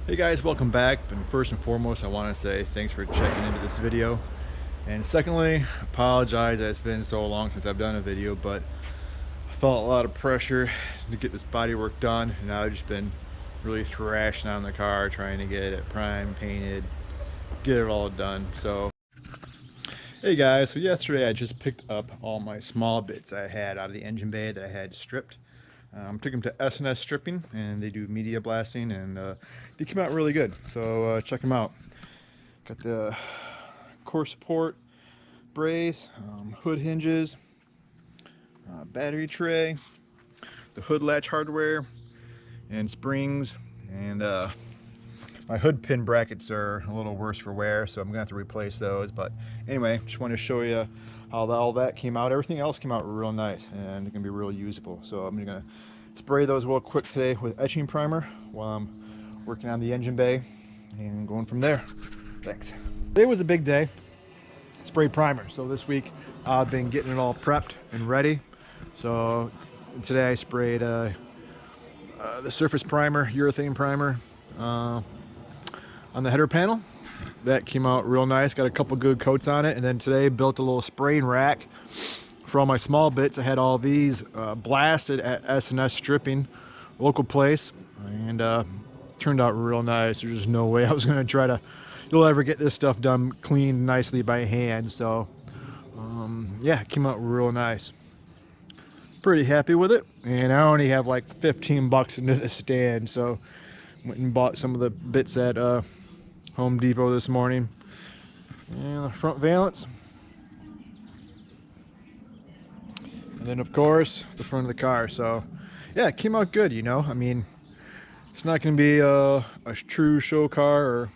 Hey guys, welcome back. And first and foremost, I want to say thanks for checking into this video. And secondly, apologize that it's been so long since I've done a video, but I felt a lot of pressure to get this bodywork done, and I've just been really thrashing on the car, trying to get it primed, painted, get it all done. So, hey guys, so yesterday I just picked up all my small bits I had out of the engine bay that I had stripped. Took them to S&S stripping, and they do media blasting, and they came out really good. So check them out. Got the core support brace, hood hinges, battery tray, the hood latch hardware, and springs. And my hood pin brackets are a little worse for wear, so I'm gonna have to replace those. But anyway, just want to show you how all that came out. Everything else came out real nice, and it's gonna be real usable. So I'm gonna spray those real quick today with etching primer while I'm working on the engine bay and going from there. Thanks. Today was a big day. Spray primer. So this week I've been getting it all prepped and ready. So today I sprayed the surface primer, urethane primer, on the header panel. That came out real nice. Got a couple good coats on it. And then today built a little spraying rack for all my small bits. I had all these blasted at S&S stripping, local place, and turned out real nice. There's just no way I was going to you'll ever get this stuff done cleaned nicely by hand. So yeah, it came out real nice. Pretty happy with it. And I only have like 15 bucks into this stand, so went and bought some of the bits at Home Depot this morning. And the front valance. And then of course the front of the car. So yeah, it came out good, you know. I mean, it's not going to be a true show car or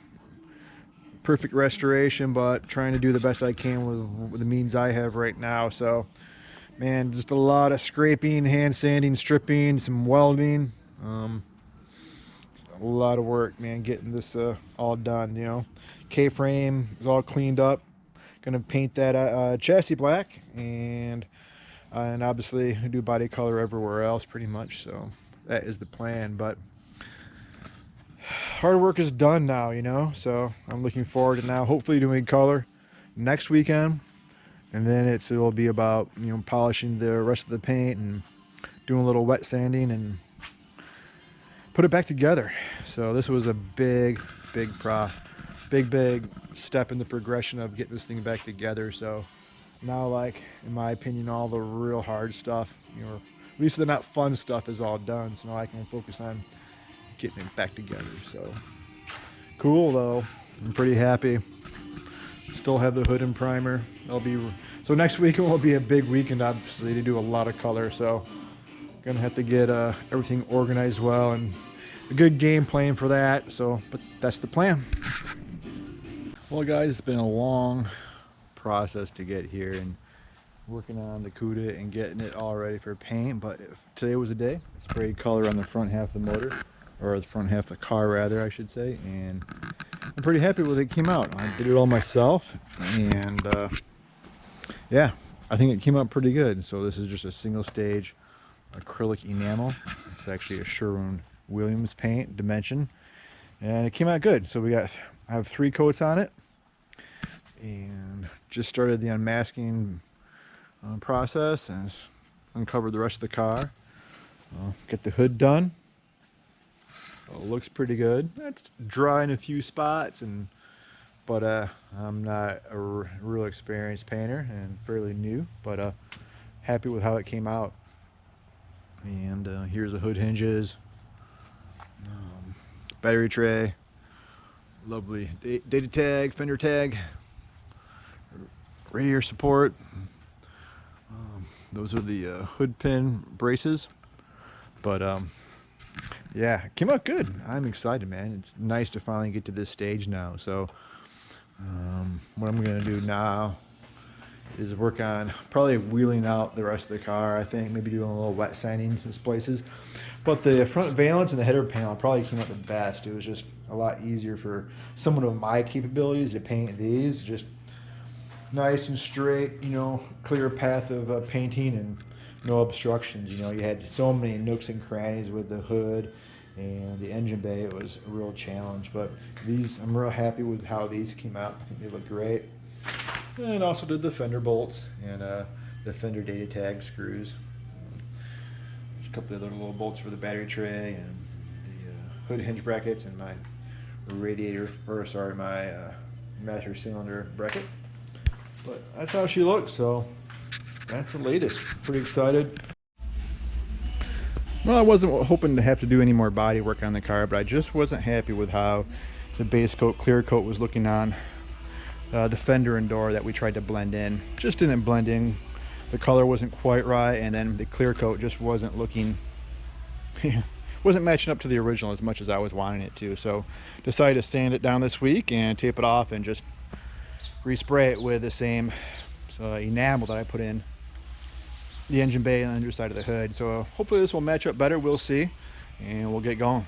perfect restoration, but trying to do the best I can with the means I have right now. So man, just a lot of scraping, hand sanding, stripping, some welding, a lot of work, man, getting this all done. You know, K-frame is all cleaned up. Gonna paint that chassis black, and obviously do body color everywhere else pretty much. So that is the plan. But hard work is done now, you know. So I'm looking forward to now hopefully doing color next weekend, and then it'll be about, you know, polishing the rest of the paint and doing a little wet sanding and put it back together. So this was a big step in the progression of getting this thing back together. So now, like, in my opinion, all the real hard stuff, you know, at least the not fun stuff, is all done. So now I can focus on getting it back together. So cool though. I'm pretty happy. Still have the hood and primer. So next weekend will be a big weekend, obviously, to do a lot of color. So gonna have to get everything organized well, and a good game plan for that. So, but that's the plan. Well guys, it's been a long process to get here and working on the Cuda and getting it all ready for paint. But today was the day. I sprayed color on the front half of the motor, or the front half of the car rather, I should say, and I'm pretty happy with it. Came out. I did it all myself, and yeah, I think it came out pretty good. So this is just a single stage acrylic enamel. It's actually a Sherwin-Williams paint dimension, and it came out good. So I have 3 coats on it, and just started the unmasking process and uncovered the rest of the car. Get the hood done. It looks pretty good. It's dry in a few spots, but I'm not a real experienced painter and fairly new, but happy with how it came out. And here's the hood hinges, battery tray, lovely data tag, fender tag, radiator support. Those are the hood pin braces. But yeah, it came out good. I'm excited, man. It's nice to finally get to this stage now. So what I'm gonna do now is work on probably wheeling out the rest of the car. I think maybe doing a little wet sanding in some places. But the front valance and the header panel probably came out the best. It was just a lot easier for someone of my capabilities to paint these. Just nice and straight, you know, clear path of painting and no obstructions. You know, you had so many nooks and crannies with the hood and the engine bay was a real challenge. But these, I'm real happy with how these came out. I think they look great. And also did the fender bolts and the fender data tag screws. There's a couple of other little bolts for the battery tray and the hood hinge brackets and my radiator, or sorry, my master cylinder bracket. But that's how she looks, so that's the latest. Pretty excited. Well, I wasn't hoping to have to do any more body work on the car, but I just wasn't happy with how the base coat, clear coat was looking on the fender and door that we tried to blend in. Just didn't blend in. The color wasn't quite right, and then the clear coat just wasn't looking wasn't matching up to the original as much as I was wanting it to. So decided to sand it down this week and tape it off and just respray it with the same enamel that I put in the engine bay and the underside of the hood. So hopefully this will match up better. We'll see, and we'll get going.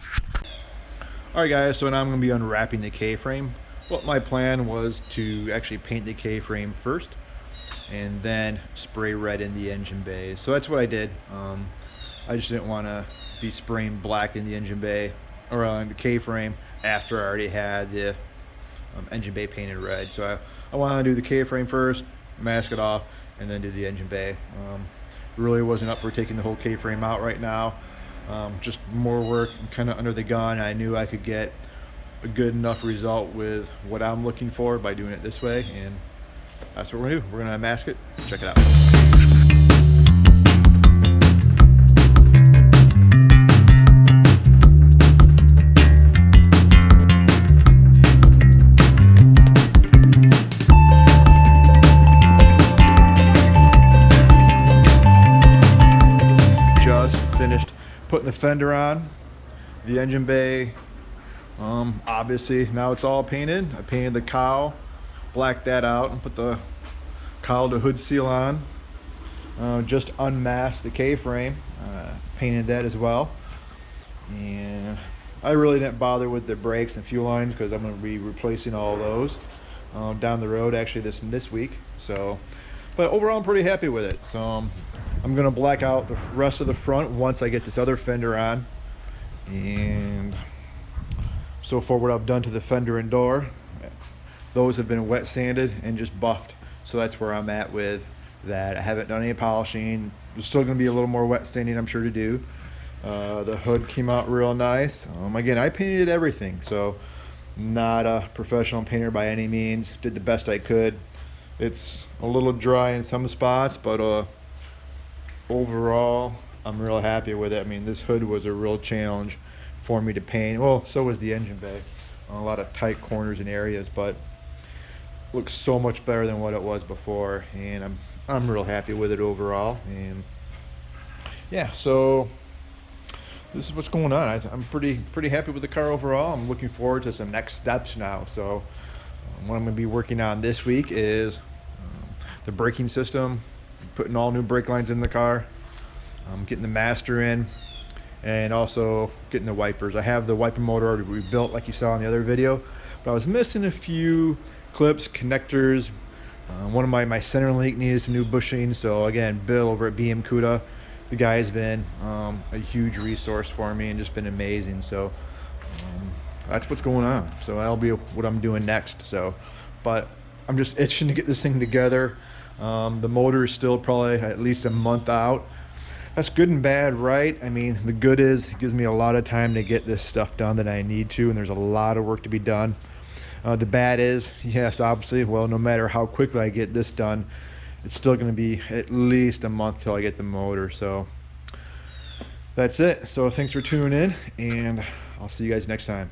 All right guys, so now I'm going to be unwrapping the K-frame. Well, my plan was to actually paint the K-frame first and then spray red in the engine bay. So that's what I did. I just didn't want to be spraying black in the engine bay or on the K-frame after I already had the engine bay painted red. So I want to do the K-frame first, mask it off, and then do the engine bay. Really wasn't up for taking the whole K-frame out right now. Just more work. I'm kind of under the gun. I knew I could get a good enough result with what I'm looking for by doing it this way, and that's what we're gonna do. We're gonna mask it. Check it out. Just finished putting the fender on, the engine bay. Obviously now it's all painted. I painted the cowl, blacked that out, and put the cowl to hood seal on. Just unmasked the K-frame, painted that as well. And I really didn't bother with the brakes and fuel lines because I'm going to be replacing all those down the road, actually this week. So, but overall I'm pretty happy with it. So I'm going to black out the rest of the front once I get this other fender on. And so far what I've done to the fender and door, those have been wet sanded and just buffed. So that's where I'm at with that. I haven't done any polishing. There's still going to be a little more wet sanding, I'm sure, to do. The hood came out real nice. Again, I painted everything, so not a professional painter by any means. Did the best I could. It's a little dry in some spots, but overall I'm real happy with it. I mean, this hood was a real challenge for me to paint. Well, so was the engine bay. A lot of tight corners and areas, but looks so much better than what it was before, and I'm real happy with it overall. And yeah, so this is what's going on. I'm pretty happy with the car overall. I'm looking forward to some next steps now. So what I'm going to be working on this week is the braking system, putting all new brake lines in the car, getting the master in, and also getting the wipers. I have the wiper motor already rebuilt like you saw in the other video, but I was missing a few clips, connectors. One of my center link needed some new bushing. So again, Bill over at Cuda, the guy has been a huge resource for me and just been amazing. So that's what's going on. So that'll be what I'm doing next. So, but I'm just itching to get this thing together. The motor is still probably at least a month out. That's good and bad, right? I mean, the good is it gives me a lot of time to get this stuff done that I need to, and there's a lot of work to be done. The bad is, yes, obviously, well, no matter how quickly I get this done, it's still going to be at least a month till I get the motor. So that's it. So thanks for tuning in, and I'll see you guys next time.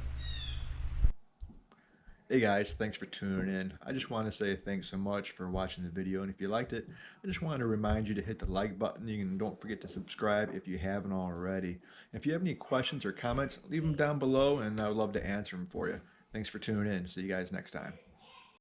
Hey guys, thanks for tuning in. I just want to say thanks so much for watching the video, and if you liked it, I just wanted to remind you to hit the like button, and don't forget to subscribe if you haven't already. If you have any questions or comments, leave them down below and I would love to answer them for you. Thanks for tuning in. See you guys next time.